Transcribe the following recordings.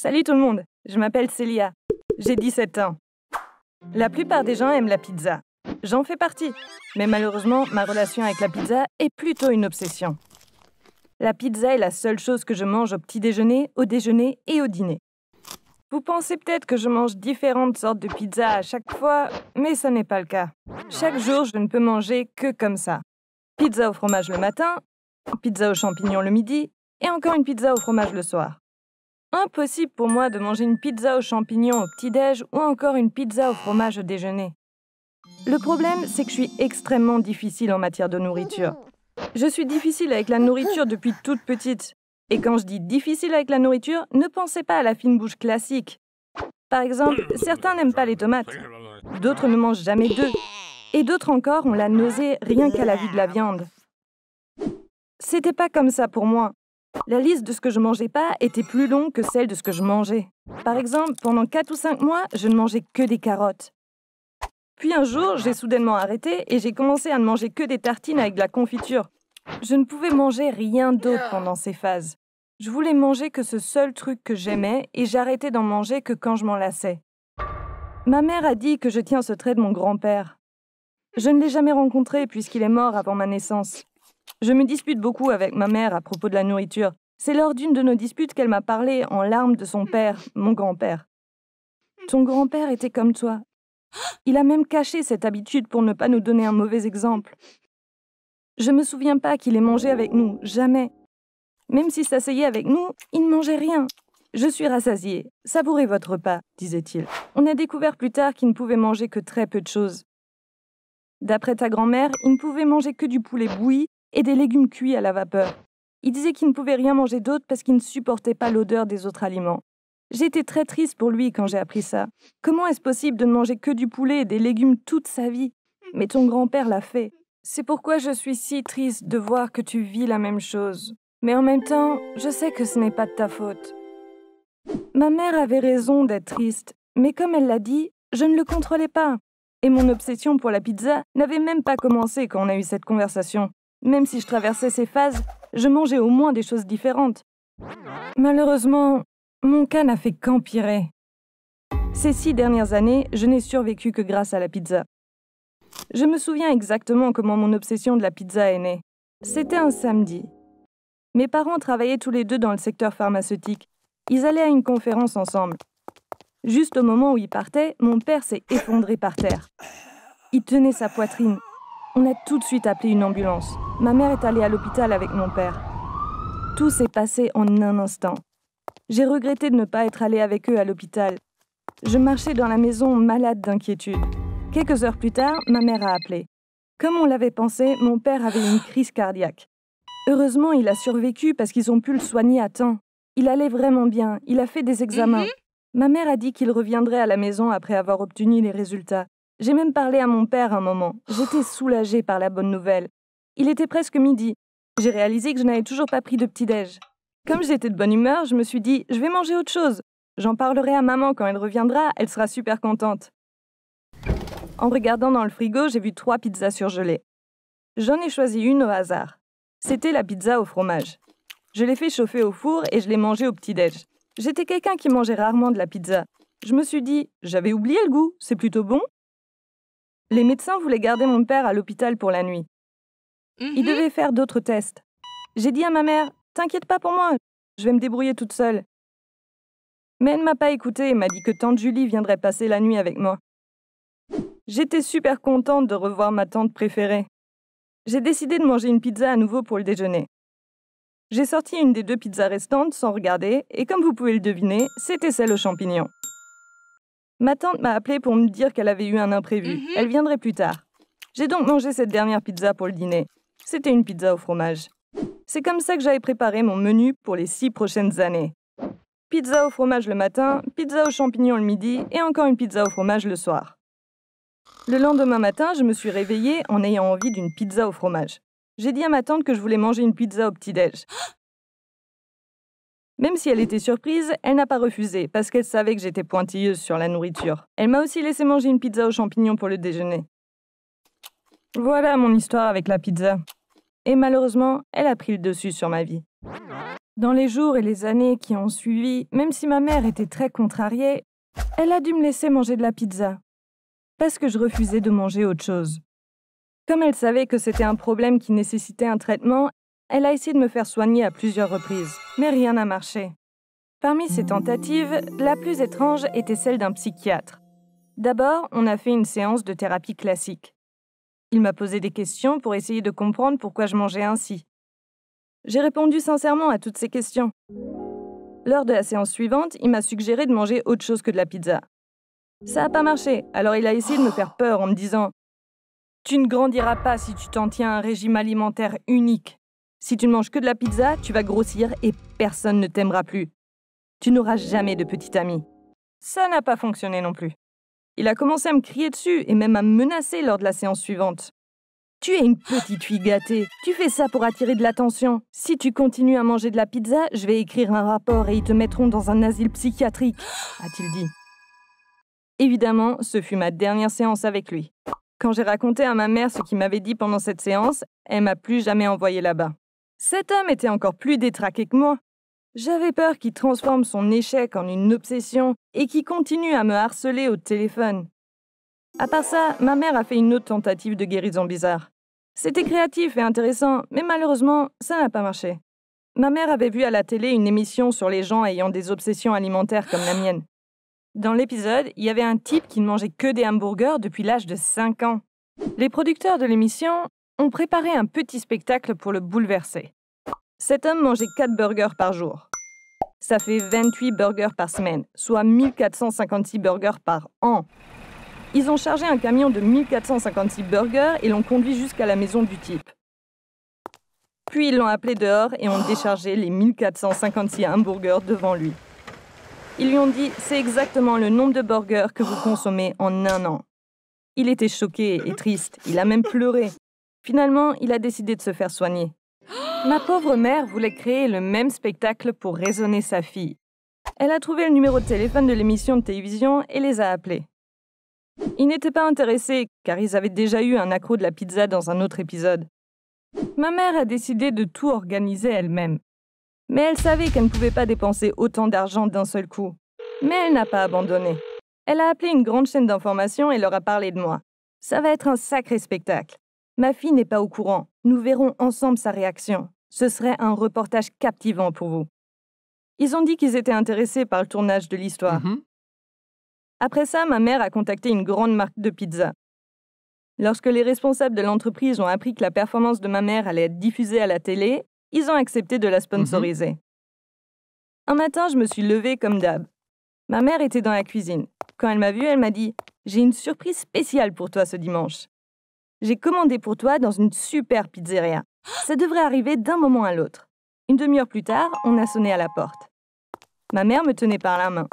Salut tout le monde, je m'appelle Célia. J'ai 17 ans. La plupart des gens aiment la pizza. J'en fais partie. Mais malheureusement, ma relation avec la pizza est plutôt une obsession. La pizza est la seule chose que je mange au petit déjeuner, au déjeuner et au dîner. Vous pensez peut-être que je mange différentes sortes de pizza à chaque fois, mais ça n'est pas le cas. Chaque jour, je ne peux manger que comme ça. Pizza au fromage le matin, pizza aux champignons le midi, et encore une pizza au fromage le soir. Impossible pour moi de manger une pizza aux champignons au petit-déj ou encore une pizza au fromage au déjeuner. Le problème, c'est que je suis extrêmement difficile en matière de nourriture. Je suis difficile avec la nourriture depuis toute petite. Et quand je dis difficile avec la nourriture, ne pensez pas à la fine bouche classique. Par exemple, certains n'aiment pas les tomates. D'autres ne mangent jamais d'œufs. Et d'autres encore ont la nausée rien qu'à la vue de la viande. C'était pas comme ça pour moi. La liste de ce que je mangeais pas était plus longue que celle de ce que je mangeais. Par exemple, pendant 4 ou 5 mois, je ne mangeais que des carottes. Puis un jour, j'ai soudainement arrêté et j'ai commencé à ne manger que des tartines avec de la confiture. Je ne pouvais manger rien d'autre pendant ces phases. Je voulais manger que ce seul truc que j'aimais et j'arrêtais d'en manger que quand je m'en lassais. Ma mère a dit que je tiens ce trait de mon grand-père. Je ne l'ai jamais rencontré puisqu'il est mort avant ma naissance. Je me dispute beaucoup avec ma mère à propos de la nourriture. C'est lors d'une de nos disputes qu'elle m'a parlé en larmes de son père, mon grand-père. Ton grand-père était comme toi. Il a même caché cette habitude pour ne pas nous donner un mauvais exemple. Je me souviens pas qu'il ait mangé avec nous, jamais. Même s'il s'asseyait avec nous, il ne mangeait rien. Je suis rassasiée. Savourez votre repas, disait-il. On a découvert plus tard qu'il ne pouvait manger que très peu de choses. D'après ta grand-mère, il ne pouvait manger que du poulet bouilli et des légumes cuits à la vapeur. Il disait qu'il ne pouvait rien manger d'autre parce qu'il ne supportait pas l'odeur des autres aliments. J'ai été très triste pour lui quand j'ai appris ça. Comment est-ce possible de ne manger que du poulet et des légumes toute sa vie? Mais ton grand-père l'a fait. C'est pourquoi je suis si triste de voir que tu vis la même chose. Mais en même temps, je sais que ce n'est pas de ta faute. Ma mère avait raison d'être triste, mais comme elle l'a dit, je ne le contrôlais pas. Et mon obsession pour la pizza n'avait même pas commencé quand on a eu cette conversation. Même si je traversais ces phases, je mangeais au moins des choses différentes. Malheureusement, mon cas n'a fait qu'empirer. Ces 6 dernières années, je n'ai survécu que grâce à la pizza. Je me souviens exactement comment mon obsession de la pizza est née. C'était un samedi. Mes parents travaillaient tous les deux dans le secteur pharmaceutique. Ils allaient à une conférence ensemble. Juste au moment où ils partaient, mon père s'est effondré par terre. Il tenait sa poitrine. On a tout de suite appelé une ambulance. Ma mère est allée à l'hôpital avec mon père. Tout s'est passé en un instant. J'ai regretté de ne pas être allée avec eux à l'hôpital. Je marchais dans la maison malade d'inquiétude. Quelques heures plus tard, ma mère a appelé. Comme on l'avait pensé, mon père avait une crise cardiaque. Heureusement, il a survécu parce qu'ils ont pu le soigner à temps. Il allait vraiment bien, il a fait des examens. Ma mère a dit qu'il reviendrait à la maison après avoir obtenu les résultats. J'ai même parlé à mon père un moment. J'étais soulagée par la bonne nouvelle. Il était presque midi. J'ai réalisé que je n'avais toujours pas pris de petit-déj. Comme j'étais de bonne humeur, je me suis dit « je vais manger autre chose ». J'en parlerai à maman quand elle reviendra, elle sera super contente. En regardant dans le frigo, j'ai vu 3 pizzas surgelées. J'en ai choisi une au hasard. C'était la pizza au fromage. Je l'ai fait chauffer au four et je l'ai mangée au petit-déj. J'étais quelqu'un qui mangeait rarement de la pizza. Je me suis dit « j'avais oublié le goût, c'est plutôt bon ». Les médecins voulaient garder mon père à l'hôpital pour la nuit. Ils devaient faire d'autres tests. J'ai dit à ma mère « t'inquiète pas pour moi, je vais me débrouiller toute seule ». Mais elle ne m'a pas écoutée et m'a dit que tante Julie viendrait passer la nuit avec moi. J'étais super contente de revoir ma tante préférée. J'ai décidé de manger une pizza à nouveau pour le déjeuner. J'ai sorti une des 2 pizzas restantes sans regarder et comme vous pouvez le deviner, c'était celle aux champignons. Ma tante m'a appelée pour me dire qu'elle avait eu un imprévu. Elle viendrait plus tard. J'ai donc mangé cette dernière pizza pour le dîner. C'était une pizza au fromage. C'est comme ça que j'avais préparé mon menu pour les 6 prochaines années. Pizza au fromage le matin, pizza aux champignons le midi et encore une pizza au fromage le soir. Le lendemain matin, je me suis réveillée en ayant envie d'une pizza au fromage. J'ai dit à ma tante que je voulais manger une pizza au petit-déj. Même si elle était surprise, elle n'a pas refusé parce qu'elle savait que j'étais pointilleuse sur la nourriture. Elle m'a aussi laissé manger une pizza aux champignons pour le déjeuner. Voilà mon histoire avec la pizza. Et malheureusement, elle a pris le dessus sur ma vie. Dans les jours et les années qui ont suivi, même si ma mère était très contrariée, elle a dû me laisser manger de la pizza, parce que je refusais de manger autre chose. Comme elle savait que c'était un problème qui nécessitait un traitement, elle a essayé de me faire soigner à plusieurs reprises, mais rien n'a marché. Parmi ces tentatives, la plus étrange était celle d'un psychiatre. D'abord, on a fait une séance de thérapie classique. Il m'a posé des questions pour essayer de comprendre pourquoi je mangeais ainsi. J'ai répondu sincèrement à toutes ces questions. Lors de la séance suivante, il m'a suggéré de manger autre chose que de la pizza. Ça n'a pas marché, alors il a essayé de me faire peur en me disant « Tu ne grandiras pas si tu t'en tiens à un régime alimentaire unique. Si tu ne manges que de la pizza, tu vas grossir et personne ne t'aimera plus. Tu n'auras jamais de petit ami. » Ça n'a pas fonctionné non plus. Il a commencé à me crier dessus et même à me menacer lors de la séance suivante. « Tu es une petite fille gâtée. Tu fais ça pour attirer de l'attention. Si tu continues à manger de la pizza, je vais écrire un rapport et ils te mettront dans un asile psychiatrique, » a-t-il dit. Évidemment, ce fut ma dernière séance avec lui. Quand j'ai raconté à ma mère ce qu'il m'avait dit pendant cette séance, elle m'a plus jamais envoyé là-bas. Cet homme était encore plus détraqué que moi. J'avais peur qu'il transforme son échec en une obsession et qu'il continue à me harceler au téléphone. À part ça, ma mère a fait une autre tentative de guérison bizarre. C'était créatif et intéressant, mais malheureusement, ça n'a pas marché. Ma mère avait vu à la télé une émission sur les gens ayant des obsessions alimentaires comme la mienne. Dans l'épisode, il y avait un type qui ne mangeait que des hamburgers depuis l'âge de 5 ans. Les producteurs de l'émission ont préparé un petit spectacle pour le bouleverser. Cet homme mangeait 4 burgers par jour. Ça fait 28 burgers par semaine, soit 1456 burgers par an. Ils ont chargé un camion de 1456 burgers et l'ont conduit jusqu'à la maison du type. Puis ils l'ont appelé dehors et ont déchargé les 1456 hamburgers devant lui. Ils lui ont dit « C'est exactement le nombre de burgers que vous consommez en un an. » Il était choqué et triste, il a même pleuré. Finalement, il a décidé de se faire soigner. Ma pauvre mère voulait créer le même spectacle pour raisonner sa fille. Elle a trouvé le numéro de téléphone de l'émission de télévision et les a appelés. Ils n'étaient pas intéressés, car ils avaient déjà eu un accro de la pizza dans un autre épisode. Ma mère a décidé de tout organiser elle-même. Mais elle savait qu'elle ne pouvait pas dépenser autant d'argent d'un seul coup. Mais elle n'a pas abandonné. Elle a appelé une grande chaîne d'information et leur a parlé de moi. Ça va être un sacré spectacle. Ma fille n'est pas au courant. Nous verrons ensemble sa réaction. Ce serait un reportage captivant pour vous. Ils ont dit qu'ils étaient intéressés par le tournage de l'histoire. Après ça, ma mère a contacté une grande marque de pizza. Lorsque les responsables de l'entreprise ont appris que la performance de ma mère allait être diffusée à la télé, ils ont accepté de la sponsoriser. Un matin, je me suis levée comme d'hab. Ma mère était dans la cuisine. Quand elle m'a vue, elle m'a dit « J'ai une surprise spéciale pour toi ce dimanche. J'ai commandé pour toi dans une super pizzeria. Ça devrait arriver d'un moment à l'autre. » Une demi-heure plus tard, on a sonné à la porte. Ma mère me tenait par la main.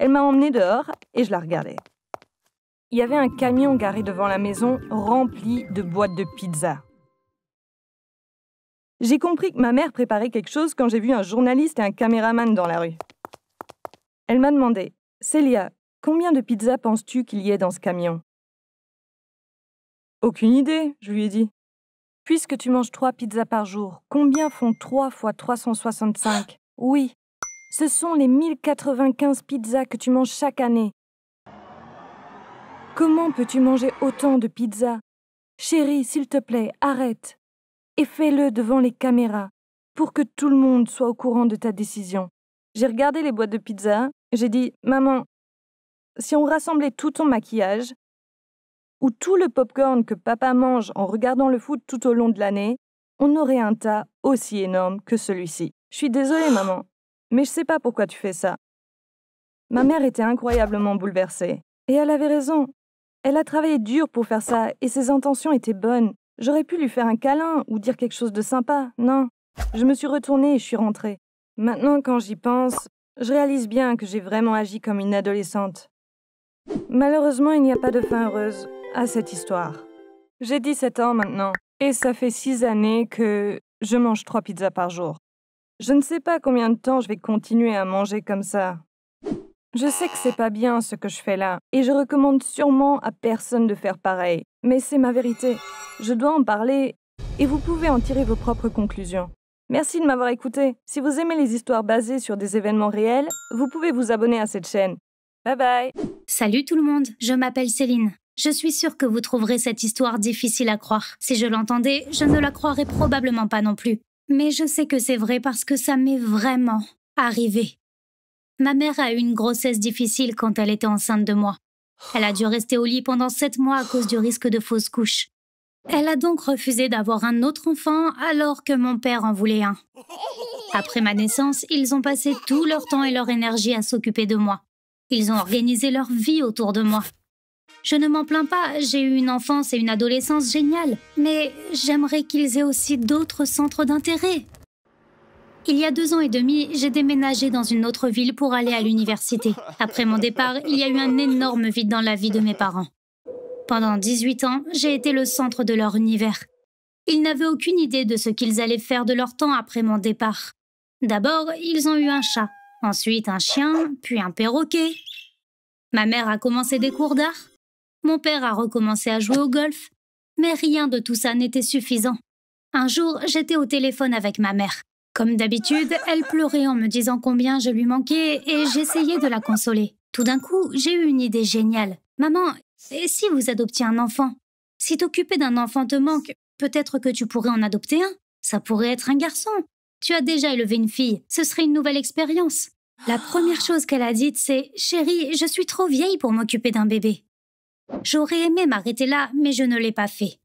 Elle m'a emmenée dehors et je la regardais. Il y avait un camion garé devant la maison rempli de boîtes de pizza. J'ai compris que ma mère préparait quelque chose quand j'ai vu un journaliste et un caméraman dans la rue. Elle m'a demandé « Célia, combien de pizzas penses-tu qu'il y ait dans ce camion ?» « Aucune idée, » je lui ai dit. « Puisque tu manges 3 pizzas par jour, combien font 3 fois 365 ? Oui, ce sont les 1095 pizzas que tu manges chaque année. Comment peux-tu manger autant de pizzas ? Chérie, s'il te plaît, arrête. Et fais-le devant les caméras, pour que tout le monde soit au courant de ta décision. » J'ai regardé les boîtes de pizza, j'ai dit « Maman, si on rassemblait tout ton maquillage, ou tout le popcorn que papa mange en regardant le foot tout au long de l'année, on aurait un tas aussi énorme que celui-ci. Je suis désolée, maman, mais je sais pas pourquoi tu fais ça. » Ma mère était incroyablement bouleversée. Et elle avait raison. Elle a travaillé dur pour faire ça, et ses intentions étaient bonnes. J'aurais pu lui faire un câlin ou dire quelque chose de sympa. Non. Je me suis retournée et je suis rentrée. Maintenant, quand j'y pense, je réalise bien que j'ai vraiment agi comme une adolescente. Malheureusement, il n'y a pas de fin heureuse à cette histoire. J'ai 17 ans maintenant, et ça fait 6 années que je mange 3 pizzas par jour. Je ne sais pas combien de temps je vais continuer à manger comme ça. Je sais que c'est pas bien ce que je fais là, et je recommande sûrement à personne de faire pareil. Mais c'est ma vérité. Je dois en parler, et vous pouvez en tirer vos propres conclusions. Merci de m'avoir écouté. Si vous aimez les histoires basées sur des événements réels, vous pouvez vous abonner à cette chaîne. Bye bye! Salut tout le monde, je m'appelle Céline. Je suis sûre que vous trouverez cette histoire difficile à croire. Si je l'entendais, je ne la croirais probablement pas non plus. Mais je sais que c'est vrai parce que ça m'est vraiment arrivé. Ma mère a eu une grossesse difficile quand elle était enceinte de moi. Elle a dû rester au lit pendant 7 mois à cause du risque de fausse couche. Elle a donc refusé d'avoir un autre enfant alors que mon père en voulait un. Après ma naissance, ils ont passé tout leur temps et leur énergie à s'occuper de moi. Ils ont organisé leur vie autour de moi. Je ne m'en plains pas, j'ai eu une enfance et une adolescence géniales, mais j'aimerais qu'ils aient aussi d'autres centres d'intérêt. Il y a 2 ans et demi, j'ai déménagé dans une autre ville pour aller à l'université. Après mon départ, il y a eu un énorme vide dans la vie de mes parents. Pendant 18 ans, j'ai été le centre de leur univers. Ils n'avaient aucune idée de ce qu'ils allaient faire de leur temps après mon départ. D'abord, ils ont eu un chat, ensuite un chien, puis un perroquet. Ma mère a commencé des cours d'art. Mon père a recommencé à jouer au golf. Mais rien de tout ça n'était suffisant. Un jour, j'étais au téléphone avec ma mère. Comme d'habitude, elle pleurait en me disant combien je lui manquais et j'essayais de la consoler. Tout d'un coup, j'ai eu une idée géniale. « Maman, et si vous adoptiez un enfant? Si t'occuper d'un enfant te manque, peut-être que tu pourrais en adopter un. Ça pourrait être un garçon. Tu as déjà élevé une fille, ce serait une nouvelle expérience. » La première chose qu'elle a dite, c'est « Chérie, je suis trop vieille pour m'occuper d'un bébé. » J'aurais aimé m'arrêter là, mais je ne l'ai pas fait.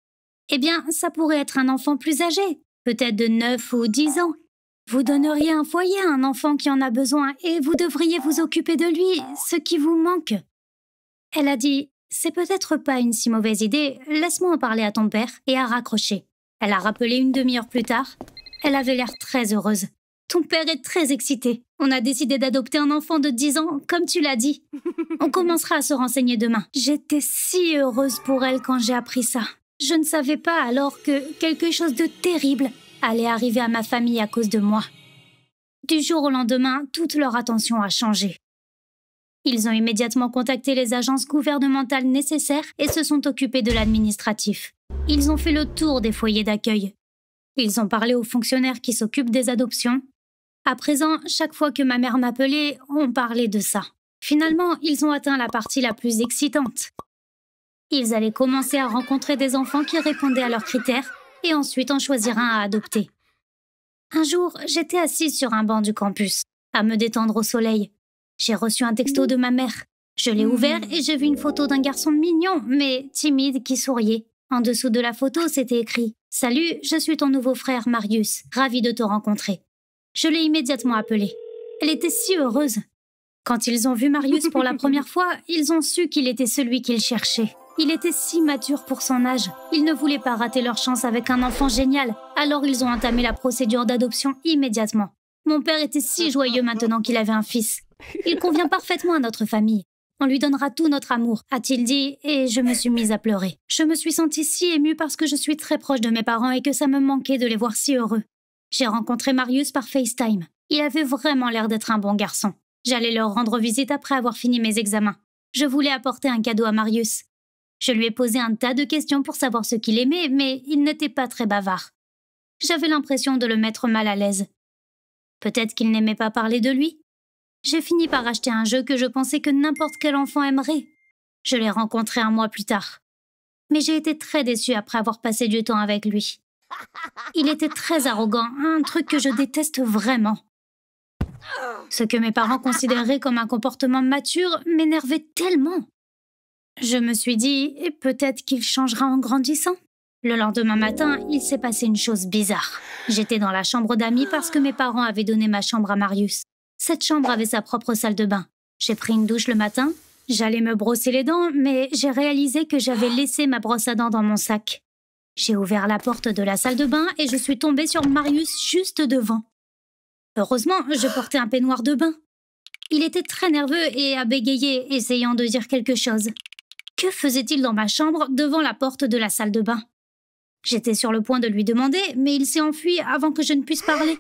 Eh bien, ça pourrait être un enfant plus âgé, peut-être de 9 ou 10 ans. Vous donneriez un foyer à un enfant qui en a besoin et vous devriez vous occuper de lui, ce qui vous manque. Elle a dit « C'est peut-être pas une si mauvaise idée, laisse-moi en parler à ton père » et a raccroché. Elle a rappelé une demi-heure plus tard. Elle avait l'air très heureuse. Ton père est très excité. On a décidé d'adopter un enfant de 10 ans, comme tu l'as dit. On commencera à se renseigner demain. J'étais si heureuse pour elle quand j'ai appris ça. Je ne savais pas alors que quelque chose de terrible allait arriver à ma famille à cause de moi. Du jour au lendemain, toute leur attention a changé. Ils ont immédiatement contacté les agences gouvernementales nécessaires et se sont occupés de l'administratif. Ils ont fait le tour des foyers d'accueil. Ils ont parlé aux fonctionnaires qui s'occupent des adoptions. À présent, chaque fois que ma mère m'appelait, on parlait de ça. Finalement, ils ont atteint la partie la plus excitante. Ils allaient commencer à rencontrer des enfants qui répondaient à leurs critères et ensuite en choisir un à adopter. Un jour, j'étais assise sur un banc du campus, à me détendre au soleil. J'ai reçu un texto de ma mère. Je l'ai ouvert et j'ai vu une photo d'un garçon mignon, mais timide, qui souriait. En dessous de la photo, c'était écrit « Salut, je suis ton nouveau frère Marius, ravi de te rencontrer. » Je l'ai immédiatement appelé. Elle était si heureuse. Quand ils ont vu Marius pour la première fois, ils ont su qu'il était celui qu'ils cherchaient. Il était si mature pour son âge. Ils ne voulaient pas rater leur chance avec un enfant génial, alors ils ont entamé la procédure d'adoption immédiatement. Mon père était si joyeux maintenant qu'il avait un fils. Il convient parfaitement à notre famille. On lui donnera tout notre amour, a-t-il dit, et je me suis mise à pleurer. Je me suis sentie si émue parce que je suis très proche de mes parents et que ça me manquait de les voir si heureux. J'ai rencontré Marius par FaceTime. Il avait vraiment l'air d'être un bon garçon. J'allais leur rendre visite après avoir fini mes examens. Je voulais apporter un cadeau à Marius. Je lui ai posé un tas de questions pour savoir ce qu'il aimait, mais il n'était pas très bavard. J'avais l'impression de le mettre mal à l'aise. Peut-être qu'il n'aimait pas parler de lui. J'ai fini par acheter un jeu que je pensais que n'importe quel enfant aimerait. Je l'ai rencontré un mois plus tard. Mais j'ai été très déçue après avoir passé du temps avec lui. Il était très arrogant, un truc que je déteste vraiment. Ce que mes parents considéraient comme un comportement mature m'énervait tellement. Je me suis dit, peut-être qu'il changera en grandissant. Le lendemain matin, il s'est passé une chose bizarre. J'étais dans la chambre d'amis parce que mes parents avaient donné ma chambre à Marius. Cette chambre avait sa propre salle de bain. J'ai pris une douche le matin. J'allais me brosser les dents, mais j'ai réalisé que j'avais laissé ma brosse à dents dans mon sac. J'ai ouvert la porte de la salle de bain et je suis tombée sur Marius juste devant. Heureusement, je portais un peignoir de bain. Il était très nerveux et a bégayé, essayant de dire quelque chose. Que faisait-il dans ma chambre devant la porte de la salle de bain? J'étais sur le point de lui demander, mais il s'est enfui avant que je ne puisse parler.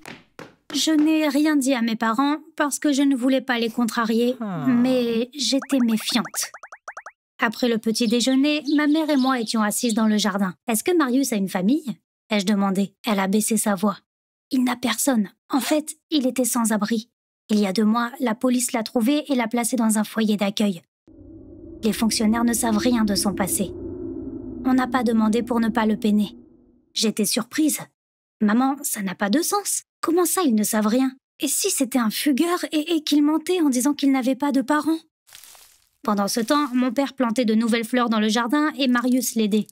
Je n'ai rien dit à mes parents parce que je ne voulais pas les contrarier, mais j'étais méfiante. Après le petit déjeuner, ma mère et moi étions assises dans le jardin. « Est-ce que Marius a une famille ?» ai-je demandé. Elle a baissé sa voix. Il n'a personne. En fait, il était sans abri. Il y a 2 mois, la police l'a trouvé et l'a placé dans un foyer d'accueil. Les fonctionnaires ne savent rien de son passé. On n'a pas demandé pour ne pas le peiner. J'étais surprise. Maman, ça n'a pas de sens. Comment ça, ils ne savent rien? Et si c'était un fugueur et qu'il mentait en disant qu'il n'avait pas de parents? Pendant ce temps, mon père plantait de nouvelles fleurs dans le jardin et Marius l'aidait.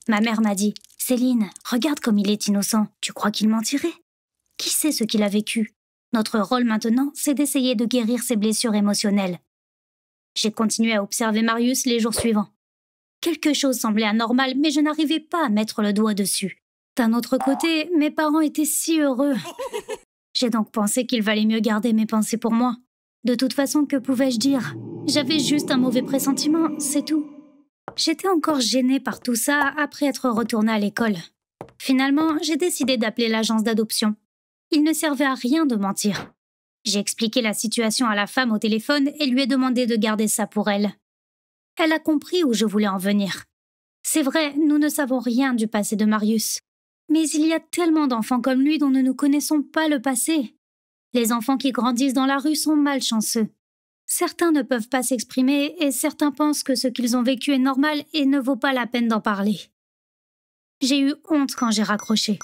Ma mère m'a dit « Céline, regarde comme il est innocent. Tu crois qu'il mentirait? Qui sait ce qu'il a vécu? Notre rôle maintenant, c'est d'essayer de guérir ses blessures émotionnelles. » J'ai continué à observer Marius les jours suivants. Quelque chose semblait anormal, mais je n'arrivais pas à mettre le doigt dessus. D'un autre côté, mes parents étaient si heureux. J'ai donc pensé qu'il valait mieux garder mes pensées pour moi. De toute façon, que pouvais-je dire? J'avais juste un mauvais pressentiment, c'est tout. J'étais encore gênée par tout ça après être retournée à l'école. Finalement, j'ai décidé d'appeler l'agence d'adoption. Il ne servait à rien de mentir. J'ai expliqué la situation à la femme au téléphone et lui ai demandé de garder ça pour elle. Elle a compris où je voulais en venir. C'est vrai, nous ne savons rien du passé de Marius. Mais il y a tellement d'enfants comme lui dont nous ne connaissons pas le passé. Les enfants qui grandissent dans la rue sont malchanceux. Certains ne peuvent pas s'exprimer et certains pensent que ce qu'ils ont vécu est normal et ne vaut pas la peine d'en parler. J'ai eu honte quand j'ai raccroché.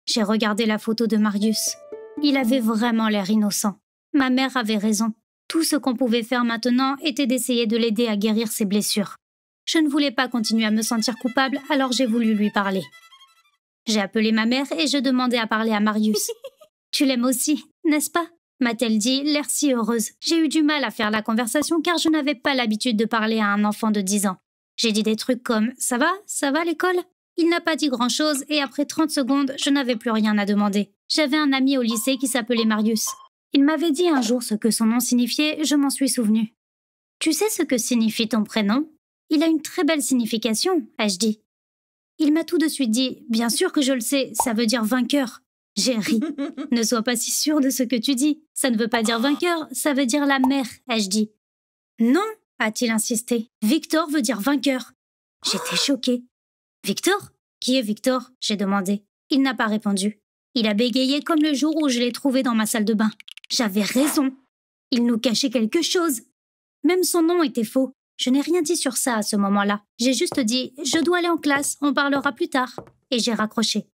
J'ai regardé la photo de Marius. Il avait vraiment l'air innocent. Ma mère avait raison. Tout ce qu'on pouvait faire maintenant était d'essayer de l'aider à guérir ses blessures. Je ne voulais pas continuer à me sentir coupable, alors j'ai voulu lui parler. J'ai appelé ma mère et je demandais à parler à Marius. « Tu l'aimes aussi, n'est-ce pas ?» m'a-t-elle dit, l'air si heureuse. J'ai eu du mal à faire la conversation car je n'avais pas l'habitude de parler à un enfant de 10 ans. J'ai dit des trucs comme « Ça va l'école ?» Il n'a pas dit grand-chose et après 30 secondes, je n'avais plus rien à demander. J'avais un ami au lycée qui s'appelait Marius. Il m'avait dit un jour ce que son nom signifiait, je m'en suis souvenue. « Tu sais ce que signifie ton prénom ? Il a une très belle signification, ai-je dit. Il m'a tout de suite dit « Bien sûr que je le sais, ça veut dire vainqueur. » J'ai ri. « Ne sois pas si sûre de ce que tu dis. Ça ne veut pas dire vainqueur, ça veut dire la mère, ai-je dit. »« Non, a-t-il insisté. Victor veut dire vainqueur. » J'étais choquée. « Victor ? Qui est Victor ?» j'ai demandé. Il n'a pas répondu. Il a bégayé comme le jour où je l'ai trouvé dans ma salle de bain. J'avais raison. Il nous cachait quelque chose. Même son nom était faux. Je n'ai rien dit sur ça à ce moment-là. J'ai juste dit « Je dois aller en classe, on parlera plus tard. » Et j'ai raccroché.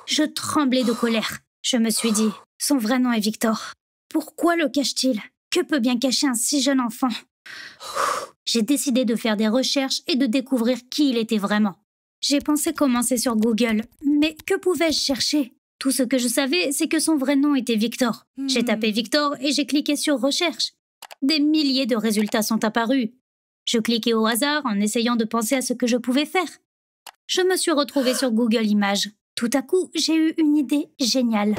Je tremblais de colère. Je me suis dit « Son vrai nom est Victor. Pourquoi le cache-t-il? Que peut bien cacher un si jeune enfant ?» J'ai décidé de faire des recherches et de découvrir qui il était vraiment. J'ai pensé commencer sur Google, mais que pouvais-je chercher? Tout ce que je savais, c'est que son vrai nom était Victor. J'ai tapé Victor et j'ai cliqué sur « Recherche ». Des milliers de résultats sont apparus. Je cliquais au hasard en essayant de penser à ce que je pouvais faire. Je me suis retrouvée sur Google Images. Tout à coup, j'ai eu une idée géniale.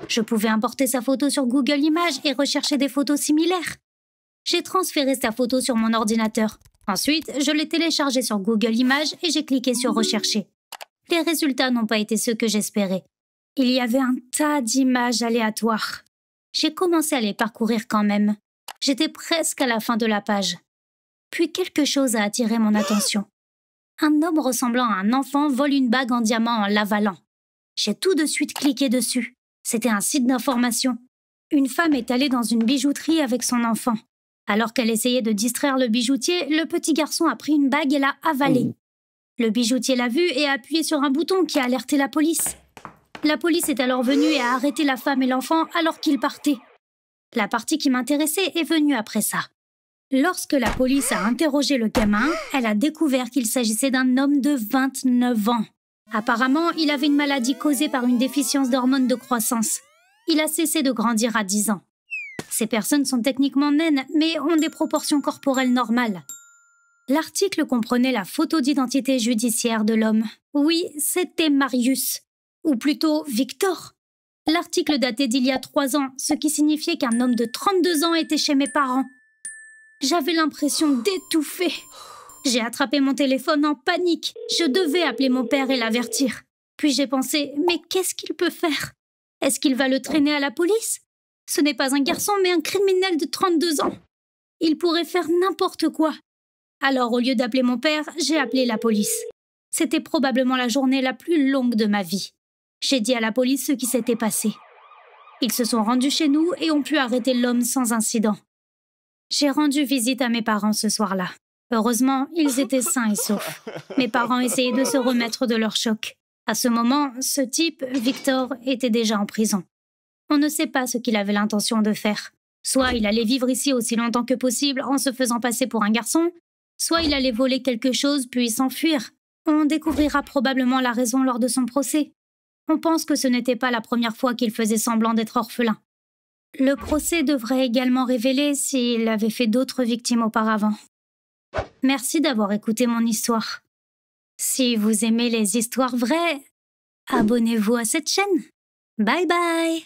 Je pouvais importer sa photo sur Google Images et rechercher des photos similaires. J'ai transféré sa photo sur mon ordinateur. Ensuite, je l'ai téléchargée sur Google Images et j'ai cliqué sur « Rechercher ». Les résultats n'ont pas été ceux que j'espérais. Il y avait un tas d'images aléatoires. J'ai commencé à les parcourir quand même. J'étais presque à la fin de la page. Puis quelque chose a attiré mon attention. Un homme ressemblant à un enfant vole une bague en diamant en l'avalant. J'ai tout de suite cliqué dessus. C'était un site d'information. Une femme est allée dans une bijouterie avec son enfant. Alors qu'elle essayait de distraire le bijoutier, le petit garçon a pris une bague et l'a avalée. Le bijoutier l'a vue et a appuyé sur un bouton qui a alerté la police. La police est alors venue et a arrêté la femme et l'enfant alors qu'ils partaient. La partie qui m'intéressait est venue après ça. Lorsque la police a interrogé le gamin, elle a découvert qu'il s'agissait d'un homme de 29 ans. Apparemment, il avait une maladie causée par une déficience d'hormones de croissance. Il a cessé de grandir à 10 ans. Ces personnes sont techniquement naines, mais ont des proportions corporelles normales. L'article comprenait la photo d'identité judiciaire de l'homme. Oui, c'était Marius. Ou plutôt Victor. L'article datait d'il y a 3 ans, ce qui signifiait qu'un homme de 32 ans était chez mes parents. J'avais l'impression d'étouffer. J'ai attrapé mon téléphone en panique. Je devais appeler mon père et l'avertir. Puis j'ai pensé, mais qu'est-ce qu'il peut faire? Est-ce qu'il va le traîner à la police? Ce n'est pas un garçon, mais un criminel de 32 ans. Il pourrait faire n'importe quoi. Alors, au lieu d'appeler mon père, j'ai appelé la police. C'était probablement la journée la plus longue de ma vie. J'ai dit à la police ce qui s'était passé. Ils se sont rendus chez nous et ont pu arrêter l'homme sans incident. J'ai rendu visite à mes parents ce soir-là. Heureusement, ils étaient sains et saufs. Mes parents essayaient de se remettre de leur choc. À ce moment, ce type, Victor, était déjà en prison. On ne sait pas ce qu'il avait l'intention de faire. Soit il allait vivre ici aussi longtemps que possible en se faisant passer pour un garçon, soit il allait voler quelque chose puis s'enfuir. On découvrira probablement la raison lors de son procès. On pense que ce n'était pas la première fois qu'il faisait semblant d'être orphelin. Le procès devrait également révéler s'il avait fait d'autres victimes auparavant. Merci d'avoir écouté mon histoire. Si vous aimez les histoires vraies, abonnez-vous à cette chaîne. Bye bye!